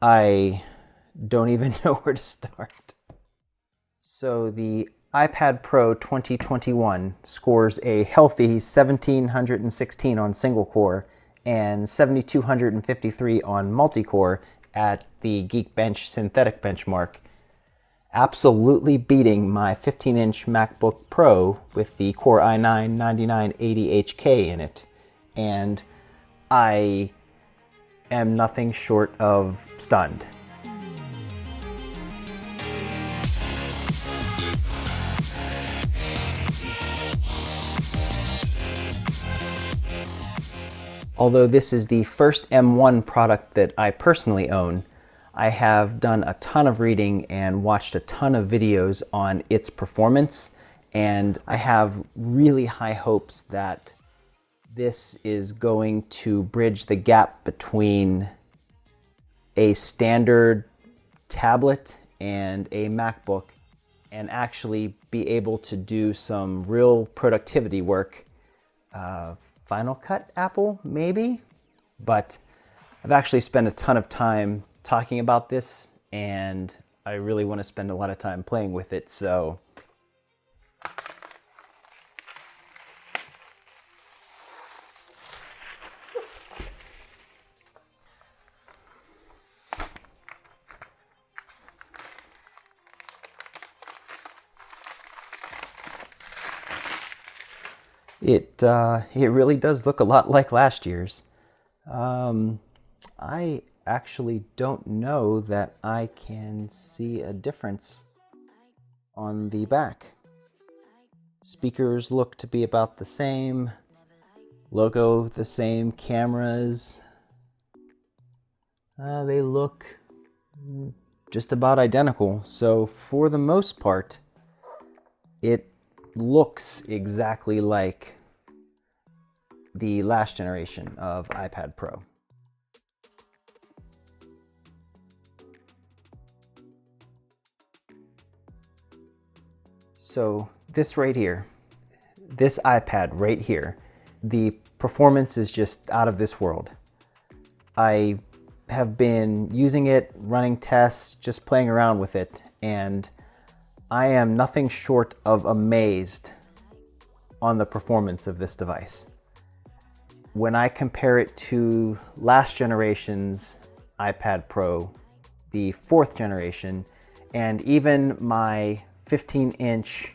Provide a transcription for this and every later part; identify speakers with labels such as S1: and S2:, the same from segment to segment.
S1: I don't even know where to start. So the iPad Pro 2021 scores a healthy 1716 on single core and 7253 on multi-core at the Geekbench synthetic benchmark, absolutely beating my 15-inch MacBook Pro with the Core i9 9980HK in it. And I am nothing short of stunned. Although this is the first M1 product that I personally own, I have done a ton of reading and watched a ton of videos on its performance, and I have really high hopes that this is going to bridge the gap between a standard tablet and a MacBook and actually be able to do some real productivity work. Final Cut Apple, maybe? But I've actually spent a ton of time talking about this, and I really want to spend a lot of time playing with it, so it really does look a lot like last year's. I actually don't know that I can see a difference on the back. Speakers look to be about the same, logo the same, cameras, they look just about identical. So for the most part, it looks exactly like the last generation of iPad Pro. So this right here, this iPad right here, the performance is just out of this world. I have been using it, running tests, just playing around with it, and I am nothing short of amazed on the performance of this device. When I compare it to last generation's iPad Pro, the 4th generation, and even my 15-inch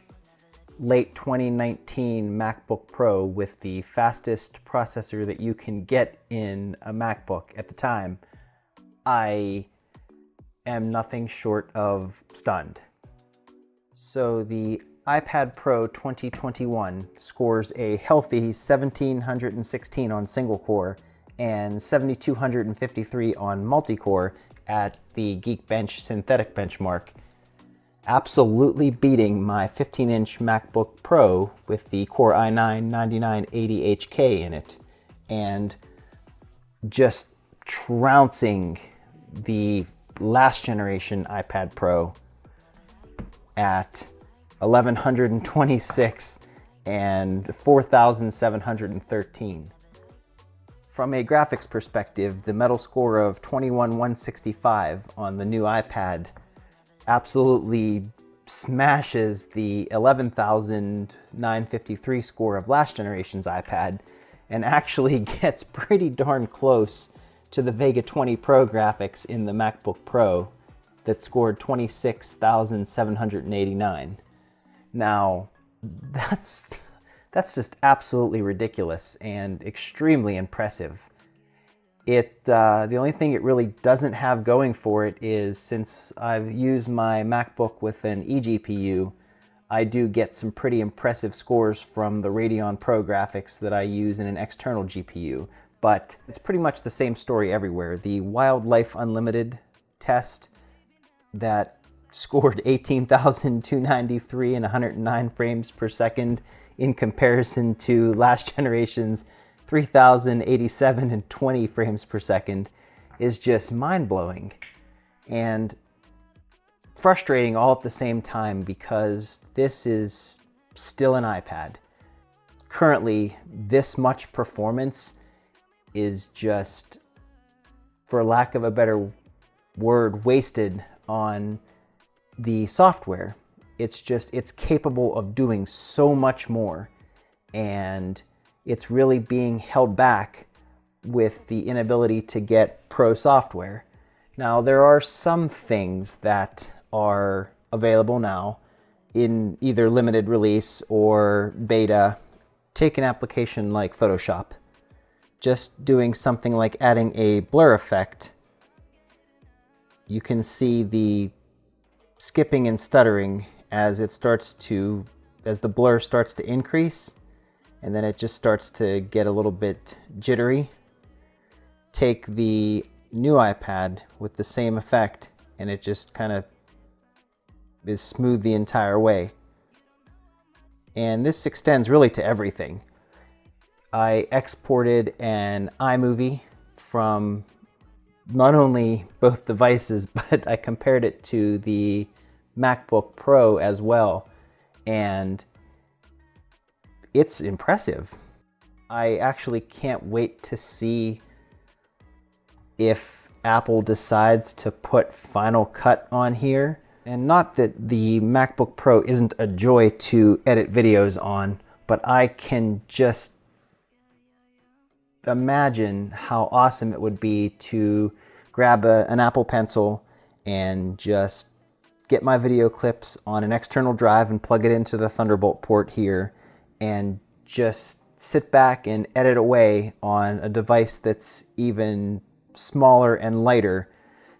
S1: late 2019 MacBook Pro with the fastest processor that you can get in a MacBook at the time, I am nothing short of stunned. So the iPad Pro 2021 scores a healthy 1716 on single core and 7253 on multi-core at the Geekbench synthetic benchmark, absolutely beating my 15-inch MacBook Pro with the Core i9 9980HK in it, and just trouncing the last generation iPad Pro at 1126 and 4713. From a graphics perspective, the metal score of 21165 on the new iPad absolutely smashes the 11,953 score of last generation's iPad, and actually gets pretty darn close to the Vega 20 Pro graphics in the MacBook Pro that scored 26,789. Now, that's just absolutely ridiculous and extremely impressive. The only thing it really doesn't have going for it is, since I've used my MacBook with an eGPU, I do get some pretty impressive scores from the Radeon Pro graphics that I use in an external GPU. But it's pretty much the same story everywhere. The Wildlife Unlimited test that scored 18,293 and 109 frames per second in comparison to last generation's 3,087 and 20 frames per second is just mind-blowing and frustrating all at the same time, because this is still an iPad. Currently, this much performance is just, for lack of a better word wasted on the software. It's capable of doing so much more, and it's really being held back with the inability to get pro software. Now, there are some things that are available now in either limited release or beta. Take an application like Photoshop. Just doing something like adding a blur effect, you can see the skipping and stuttering as the blur starts to increase, and then it just starts to get a little bit jittery. Take the new iPad with the same effect, and it just kind of is smooth the entire way. And this extends really to everything. I exported an iMovie from not only both devices, but I compared it to the MacBook Pro as well, and it's impressive. I actually can't wait to see if Apple decides to put Final Cut on here. And not that the MacBook Pro isn't a joy to edit videos on, but I can just imagine how awesome it would be to grab an Apple Pencil and just get my video clips on an external drive and plug it into the Thunderbolt port here and just sit back and edit away on a device that's even smaller and lighter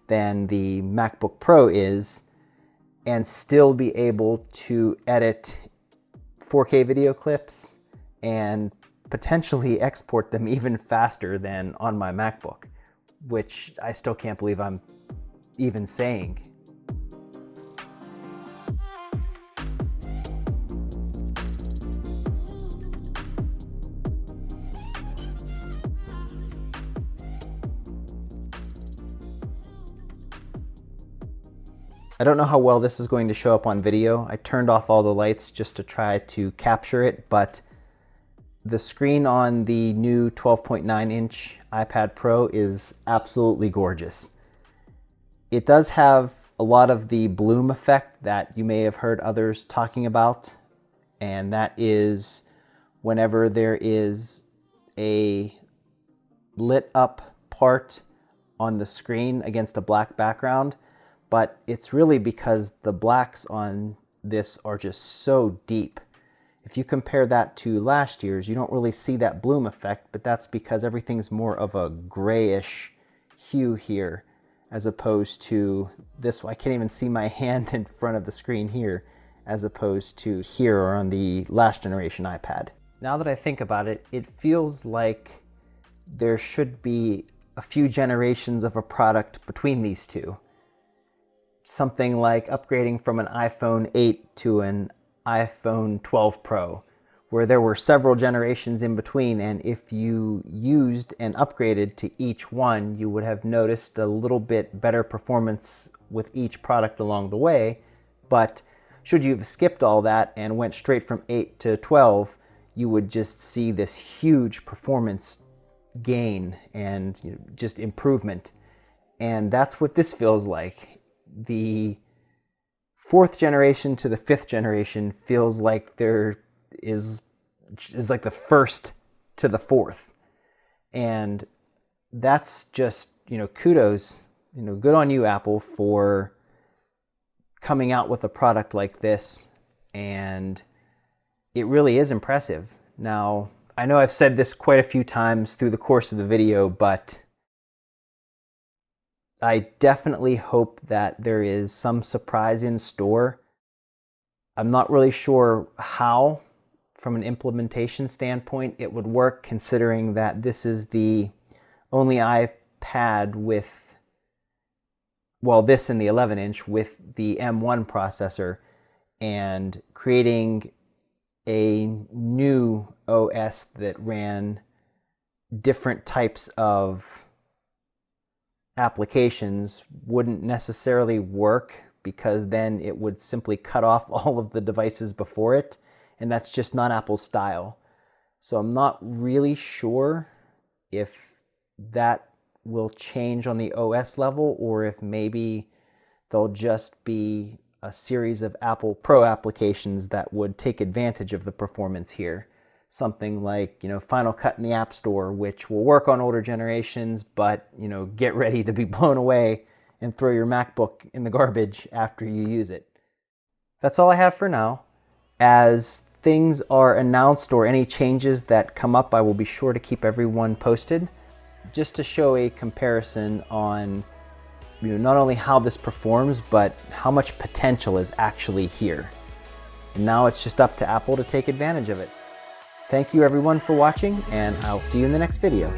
S1: than the MacBook Pro is, and still be able to edit 4K video clips and potentially export them even faster than on my MacBook, which I still can't believe I'm even saying. I don't know how well this is going to show up on video. I turned off all the lights just to try to capture it, but the screen on the new 12.9-inch iPad Pro is absolutely gorgeous. It does have a lot of the bloom effect that you may have heard others talking about, and that is whenever there is a lit up part on the screen against a black background, but it's really because the blacks on this are just so deep. If you compare that to last year's, you don't really see that bloom effect, but that's because everything's more of a grayish hue here, as opposed to this. I can't even see my hand in front of the screen here, as opposed to here or on the last generation iPad. Now that I think about it, it feels like there should be a few generations of a product between these two. Something like upgrading from an iPhone 8 to an iPhone 12 Pro, where there were several generations in between, and if you used and upgraded to each one, you would have noticed a little bit better performance with each product along the way. But should you have skipped all that and went straight from 8 to 12, you would just see this huge performance gain and just improvement. And that's what this feels like. The fourth generation to the fifth generation feels like there is like the first to the fourth. And that's just, kudos, good on you, Apple, for coming out with a product like this. And it really is impressive. Now, I know I've said this quite a few times through the course of the video, but I definitely hope that there is some surprise in store. I'm not really sure how, from an implementation standpoint, it would work, considering that this is the only iPad with, well, this and the 11-inch with the M1 processor, and creating a new OS that ran different types of applications wouldn't necessarily work, because then it would simply cut off all of the devices before it, and that's just not Apple's style. So I'm not really sure if that will change on the OS level, or if maybe there'll just be a series of Apple Pro applications that would take advantage of the performance here. Something like, Final Cut in the App Store, which will work on older generations, but, get ready to be blown away and throw your MacBook in the garbage after you use it. That's all I have for now. As things are announced or any changes that come up, I will be sure to keep everyone posted, just to show a comparison on not only how this performs, but how much potential is actually here. And now it's just up to Apple to take advantage of it. Thank you everyone for watching, and I'll see you in the next video.